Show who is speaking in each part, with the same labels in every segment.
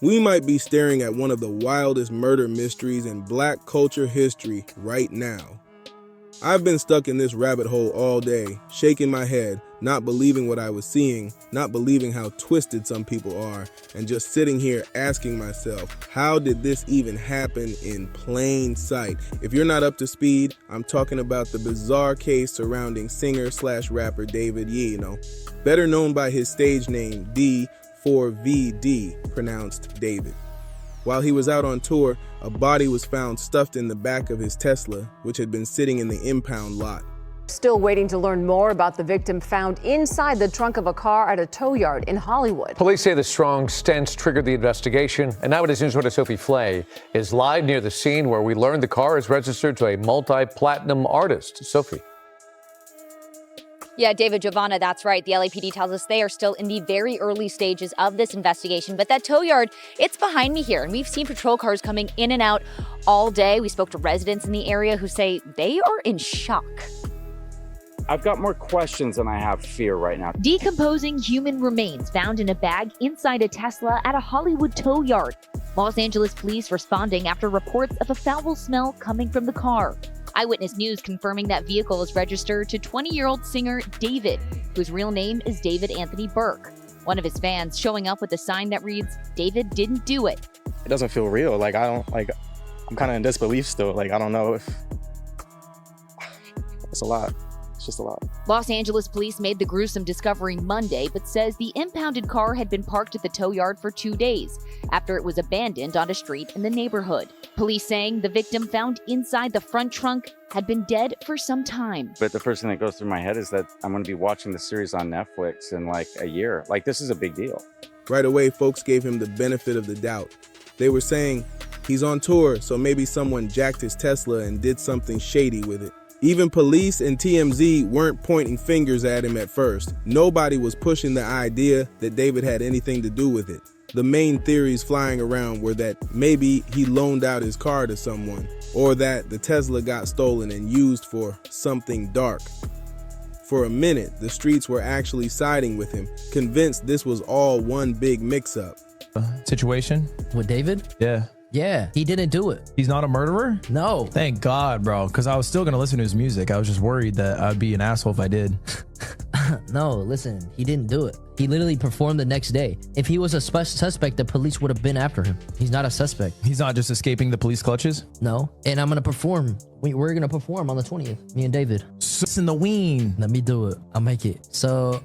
Speaker 1: We might be staring at one of the wildest murder mysteries in Black culture history right now. I've been stuck in this rabbit hole all day, shaking my head, not believing what I was seeing, not believing how twisted some people are, and just sitting here asking myself, how did this even happen in plain sight? If you're not up to speed, I'm talking about the bizarre case surrounding singer/rapper David Yee, better known by his stage name d4vd, pronounced David. While he was out on tour, a body was found stuffed in the back of his Tesla, which had been sitting in the impound lot.
Speaker 2: Still waiting to learn more about the victim found inside the trunk of a car at a tow yard in Hollywood.
Speaker 3: Police say the strong stench triggered the investigation. And Nowadays News reporter Sophie Flay is live near the scene where we learned the car is registered to a multi-platinum artist. Sophie.
Speaker 4: Yeah, David, Giovanna, that's right. The LAPD tells us they are still in the very early stages of this investigation. But that tow yard, it's behind me here. And we've seen patrol cars coming in and out all day. We spoke to residents in the area who say they are in shock.
Speaker 5: I've got more questions than I have fear right now.
Speaker 6: Decomposing human remains found in a bag inside a Tesla at a Hollywood tow yard. Los Angeles police responding after reports of a foul smell coming from the car. Eyewitness News confirming that vehicle is registered to 20-year-old singer David, whose real name is David Anthony Burke. One of his fans showing up with a sign that reads, "David didn't do it."
Speaker 7: It doesn't feel real. I'm kind of in disbelief still. I don't know if it's a lot. It's just a lot.
Speaker 6: Los Angeles police made the gruesome discovery Monday, but says the impounded car had been parked at the tow yard for 2 days after it was abandoned on a street in the neighborhood. Police saying the victim found inside the front trunk had been dead for some time.
Speaker 5: But the first thing that goes through my head is that I'm going to be watching the series on Netflix in a year. This is a big deal.
Speaker 1: Right away, folks gave him the benefit of the doubt. They were saying, he's on tour, so maybe someone jacked his Tesla and did something shady with it. Even police and TMZ weren't pointing fingers at him at first. Nobody was pushing the idea that David had anything to do with it. The main theories flying around were that maybe he loaned out his car to someone, or that the Tesla got stolen and used for something dark. For a minute, the streets were actually siding with him, convinced this was all one big mix-up.
Speaker 8: Situation?
Speaker 9: With David?
Speaker 8: Yeah.
Speaker 9: Yeah, he didn't do it.
Speaker 8: He's not a murderer?
Speaker 9: No.
Speaker 8: Thank God, bro, because I was still going to listen to his music. I was just worried that I'd be an asshole if I did.
Speaker 9: No, listen, he didn't do it. He literally performed the next day. If he was a suspect, the police would have been after him. He's not a suspect.
Speaker 8: He's not just escaping the police clutches?
Speaker 9: No. And I'm going to perform. We're going to perform on the 20th, me and David.
Speaker 8: It's in the ween.
Speaker 9: Let me do it. I'll make it. So,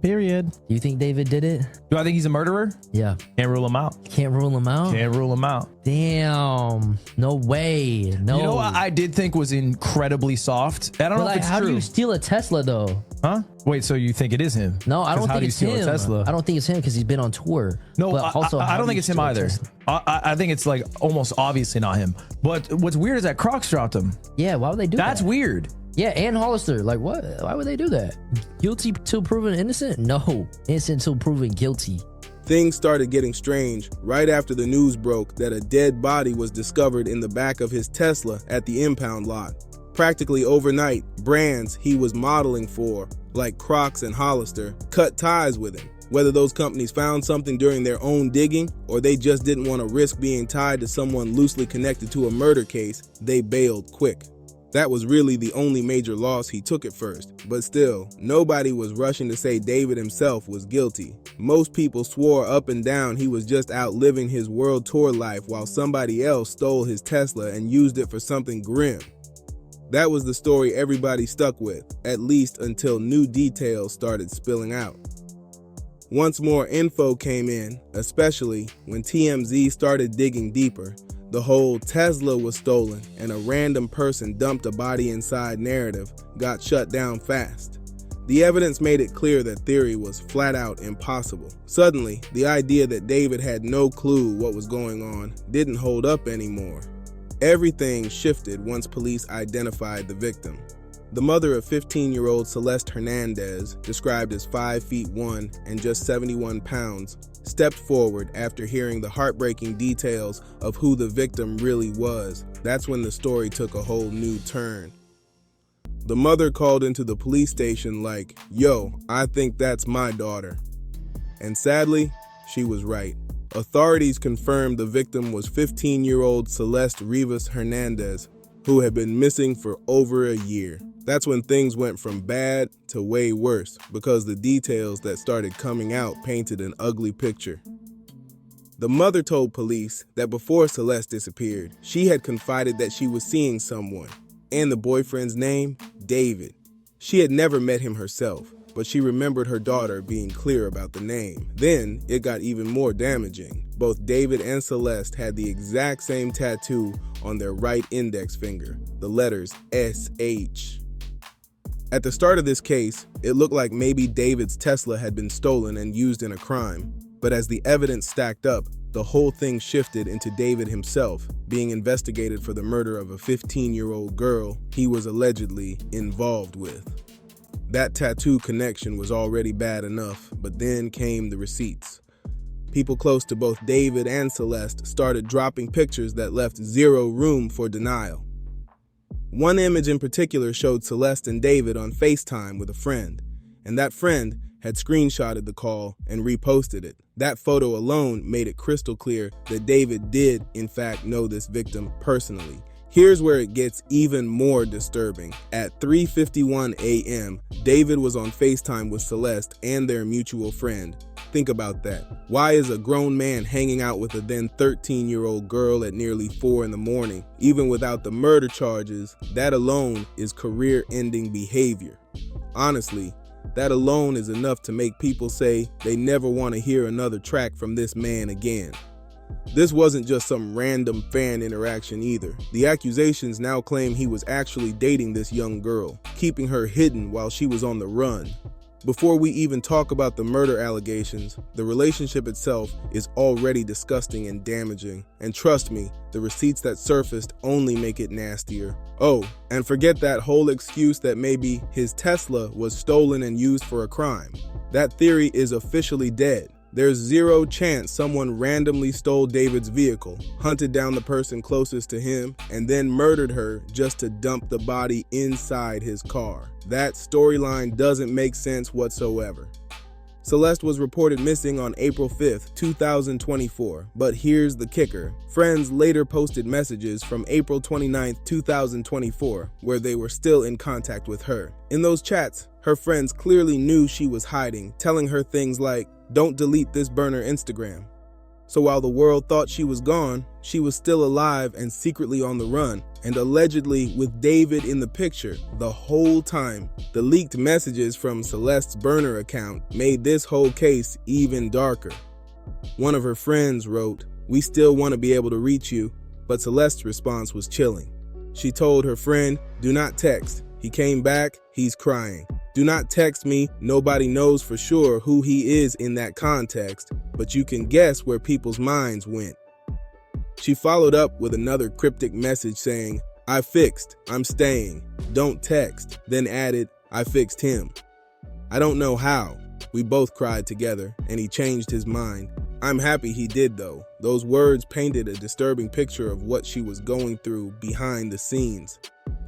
Speaker 8: period.
Speaker 9: Do you think David did it?
Speaker 8: Do I think he's a murderer?
Speaker 9: Yeah.
Speaker 8: Can't rule him out.
Speaker 9: Can't rule him out?
Speaker 8: Can't rule him out.
Speaker 9: Damn. No way. No.
Speaker 8: You know what I did think was incredibly soft? I don't know if it's
Speaker 9: how
Speaker 8: true.
Speaker 9: do you steal a Tesla though?
Speaker 8: Huh? Wait, so you think it is him?
Speaker 9: No, I don't think it's him.
Speaker 8: Tesla?
Speaker 9: I don't think it's him because he's been on tour.
Speaker 8: No,
Speaker 9: but also,
Speaker 8: I don't think it's him either. I think it's almost obviously not him. But what's weird is that Crocs dropped him.
Speaker 9: Yeah, why would they do that?
Speaker 8: That's weird.
Speaker 9: Yeah, and Hollister. What? Why would they do that? Guilty till proven innocent? No. Innocent till proven guilty.
Speaker 1: Things started getting strange right after the news broke that a dead body was discovered in the back of his Tesla at the impound lot. Practically overnight, brands he was modeling for, like Crocs and Hollister, cut ties with him. Whether those companies found something during their own digging or they just didn't want to risk being tied to someone loosely connected to a murder case, they bailed quick. That was really the only major loss he took at first, but still, nobody was rushing to say David himself was guilty. Most people swore up and down he was just out living his world tour life while somebody else stole his Tesla and used it for something grim. That was the story everybody stuck with, at least until new details started spilling out. Once more info came in, especially when TMZ started digging deeper, the whole Tesla was stolen and a random person dumped a body inside narrative got shut down fast. The evidence made it clear that theory was flat out impossible. Suddenly, the idea that David had no clue what was going on didn't hold up anymore. Everything shifted once police identified the victim. The mother of 15-year-old Celeste Hernandez, described as 5'1" and just 71 pounds, stepped forward after hearing the heartbreaking details of who the victim really was. That's when the story took a whole new turn. The mother called into the police station like, "Yo, I think that's my daughter." And sadly, she was right. Authorities confirmed the victim was 15-year-old Celeste Rivas Hernandez, who had been missing for over a year. That's when things went from bad to way worse, because the details that started coming out painted an ugly picture. The mother told police that before Celeste disappeared, she had confided that she was seeing someone, and the boyfriend's name, David. She had never met him herself, but she remembered her daughter being clear about the name. Then it got even more damaging. Both David and Celeste had the exact same tattoo on their right index finger, the letters SH. At the start of this case, it looked like maybe David's Tesla had been stolen and used in a crime. But as the evidence stacked up, the whole thing shifted into David himself being investigated for the murder of a 15-year-old girl he was allegedly involved with. That tattoo connection was already bad enough, but then came the receipts. People close to both David and Celeste started dropping pictures that left zero room for denial. One image in particular showed Celeste and David on FaceTime with a friend, and that friend had screenshotted the call and reposted it. That photo alone made it crystal clear that David did, in fact, know this victim personally. Here's where it gets even more disturbing. At 3:51 a.m., David was on FaceTime with Celeste and their mutual friend. Think about that. Why is a grown man hanging out with a then 13-year-old girl at nearly 4 in the morning? Even without the murder charges, that alone is career-ending behavior. Honestly, that alone is enough to make people say they never want to hear another track from this man again. This wasn't just some random fan interaction either. The accusations now claim he was actually dating this young girl, keeping her hidden while she was on the run. Before we even talk about the murder allegations, the relationship itself is already disgusting and damaging. And trust me, the receipts that surfaced only make it nastier. Oh, and forget that whole excuse that maybe his Tesla was stolen and used for a crime. That theory is officially dead. There's zero chance someone randomly stole David's vehicle, hunted down the person closest to him, and then murdered her just to dump the body inside his car. That storyline doesn't make sense whatsoever. Celeste was reported missing on April 5th, 2024, but here's the kicker. Friends later posted messages from April 29th, 2024, where they were still in contact with her. In those chats, her friends clearly knew she was hiding, telling her things like, "Don't delete this burner Instagram." So while the world thought she was gone, she was still alive and secretly on the run, and allegedly with David in the picture the whole time. The leaked messages from Celeste's burner account made this whole case even darker. One of her friends wrote, "We still want to be able to reach you," but Celeste's response was chilling. She told her friend, "Do not text. He came back, he's crying. Do not text me, nobody knows for sure who he is in that context, but you can guess where people's minds went." She followed up with another cryptic message saying, "I fixed, I'm staying, don't text," then added, "I fixed him. I don't know how." We both cried together, and he changed his mind. I'm happy he did though. Those words painted a disturbing picture of what she was going through behind the scenes.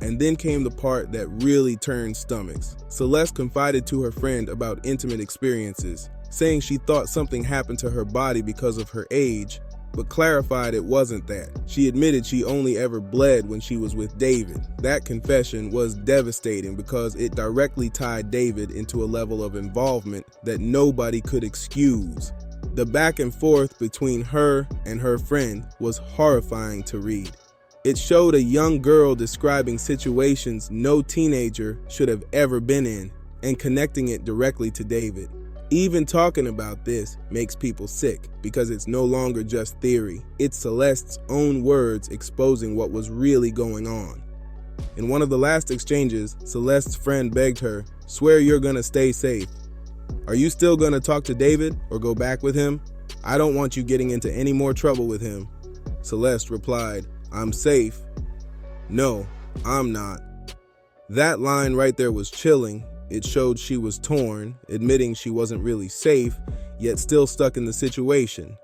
Speaker 1: And then came the part that really turned stomachs. Celeste confided to her friend about intimate experiences, saying she thought something happened to her body because of her age, but clarified it wasn't that. She admitted she only ever bled when she was with David. That confession was devastating because it directly tied David into a level of involvement that nobody could excuse. The back and forth between her and her friend was horrifying to read. It showed a young girl describing situations no teenager should have ever been in and connecting it directly to David. Even talking about this makes people sick because it's no longer just theory. It's Celeste's own words exposing what was really going on. In one of the last exchanges, Celeste's friend begged her, "Swear you're gonna stay safe. Are you still gonna talk to David or go back with him? I don't want you getting into any more trouble with him." Celeste replied, "I'm safe." "No, I'm not." That line right there was chilling. It showed she was torn, admitting she wasn't really safe, yet still stuck in the situation.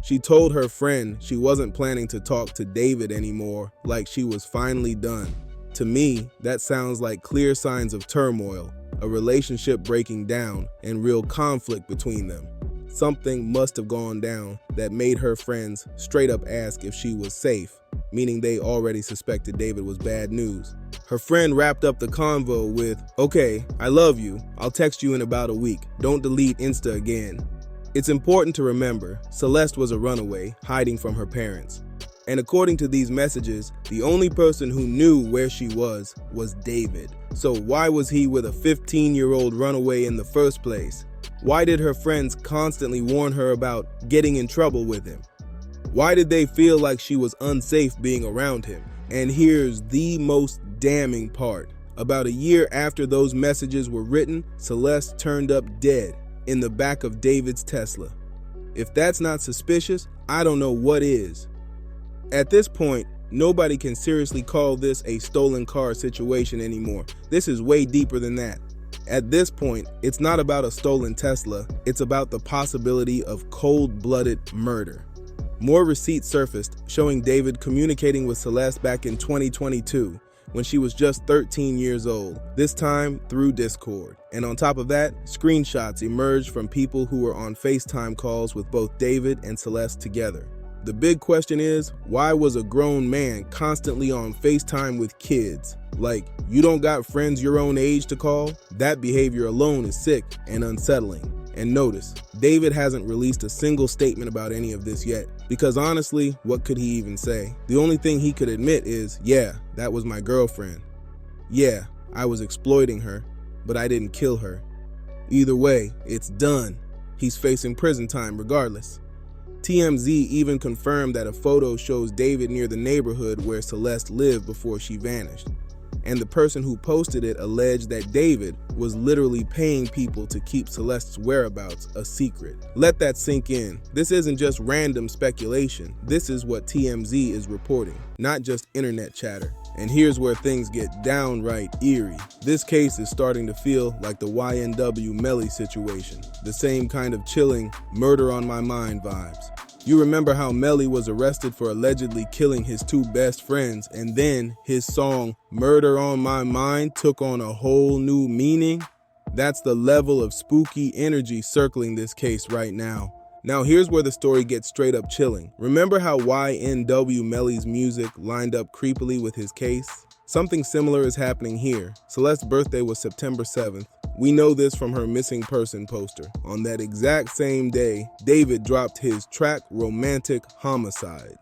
Speaker 1: She told her friend she wasn't planning to talk to David anymore, like she was finally done. To me, that sounds like clear signs of turmoil, a relationship breaking down, and real conflict between them. something must have gone down that made her friends straight up ask if she was safe, meaning they already suspected David was bad news. Her friend wrapped up the convo with, "Okay, I love you. I'll text you in about a week. Don't delete Insta again." It's important to remember, Celeste was a runaway, hiding from her parents. And according to these messages, the only person who knew where she was David. So why was he with a 15-year-old runaway in the first place? Why did her friends constantly warn her about getting in trouble with him? Why did they feel like she was unsafe being around him? And here's the most damning part. About a year after those messages were written, Celeste turned up dead in the back of David's Tesla. If that's not suspicious, I don't know what is. At this point, nobody can seriously call this a stolen car situation anymore. This is way deeper than that. At this point, it's not about a stolen Tesla, it's about the possibility of cold-blooded murder. More receipts surfaced showing David communicating with Celeste back in 2022 when she was just 13 years old, this time through Discord. And on top of that, screenshots emerged from people who were on FaceTime calls with both David and Celeste together. The big question is, why was a grown man constantly on FaceTime with kids? Like, you don't got friends your own age to call? That behavior alone is sick and unsettling. And notice, David hasn't released a single statement about any of this yet, because honestly, what could he even say? The only thing he could admit is, yeah, that was my girlfriend. Yeah, I was exploiting her, but I didn't kill her. Either way, it's done. He's facing prison time regardless. TMZ even confirmed that a photo shows David near the neighborhood where Celeste lived before she vanished. And the person who posted it alleged that David was literally paying people to keep Celeste's whereabouts a secret. Let that sink in. This isn't just random speculation. This is what TMZ is reporting, not just internet chatter. And here's where things get downright eerie. This case is starting to feel like the YNW Melly situation, the same kind of chilling, murder on my mind vibes. You remember how Melly was arrested for allegedly killing his two best friends, and then his song Murder on My Mind took on a whole new meaning? That's the level of spooky energy circling this case right now. Now here's where the story gets straight up chilling. Remember how YNW Melly's music lined up creepily with his case? Something similar is happening here. Celeste's birthday was September 7th. We know this from her missing person poster. On that exact same day, David dropped his track Romantic Homicide.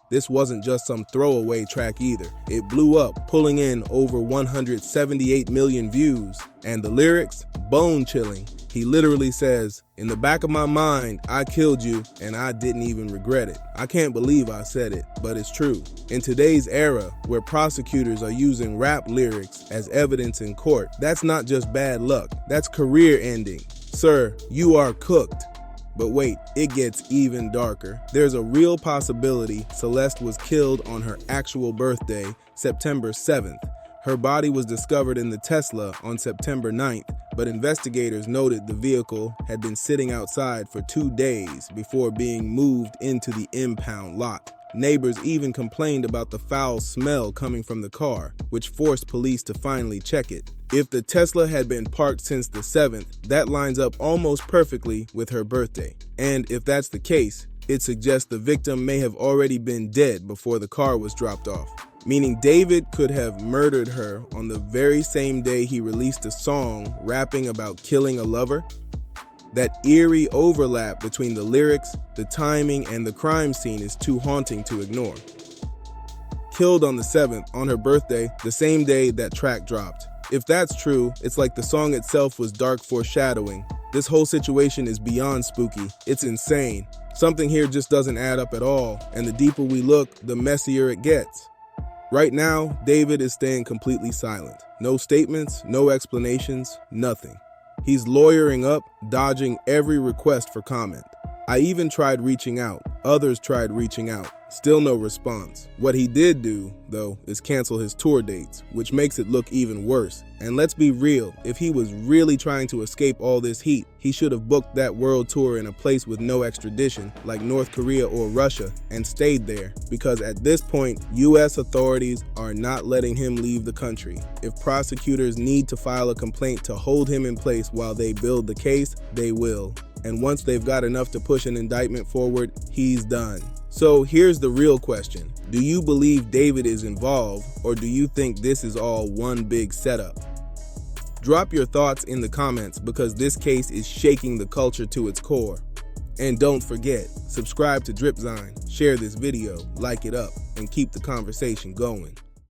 Speaker 1: This wasn't just some throwaway track either. It blew up, pulling in over 178 million views. And the lyrics, bone-chilling. He literally says, "In the back of my mind, I killed you and I didn't even regret it." I can't believe I said it, but it's true. In today's era, where prosecutors are using rap lyrics as evidence in court, that's not just bad luck, that's career ending. Sir, you are cooked. But wait, it gets even darker. There's a real possibility Celeste was killed on her actual birthday, September 7th. Her body was discovered in the Tesla on September 9th, but investigators noted the vehicle had been sitting outside for 2 days before being moved into the impound lot. Neighbors even complained about the foul smell coming from the car, which forced police to finally check it. If the Tesla had been parked since the 7th, that lines up almost perfectly with her birthday. And if that's the case, it suggests the victim may have already been dead before the car was dropped off. Meaning David could have murdered her on the very same day he released a song rapping about killing a lover. That eerie overlap between the lyrics, the timing, and the crime scene is too haunting to ignore. Killed on the 7th, on her birthday, the same day that track dropped. If that's true, it's like the song itself was dark foreshadowing. This whole situation is beyond spooky. It's insane. Something here just doesn't add up at all, and the deeper we look, the messier it gets. Right now, David is staying completely silent. No statements, no explanations, nothing. He's lawyering up, dodging every request for comment. I even tried reaching out. Others tried reaching out. Still no response. What he did do, though, is cancel his tour dates, which makes it look even worse. And let's be real, if he was really trying to escape all this heat, he should have booked that world tour in a place with no extradition, like North Korea or Russia, and stayed there. Because at this point, US authorities are not letting him leave the country. If prosecutors need to file a complaint to hold him in place while they build the case, they will. and once they've got enough to push an indictment forward, he's done. So here's the real question. Do you believe David is involved, or do you think this is all one big setup? Drop your thoughts in the comments because this case is shaking the culture to its core. And don't forget, subscribe to Dripzine, share this video, like it up, and keep the conversation going.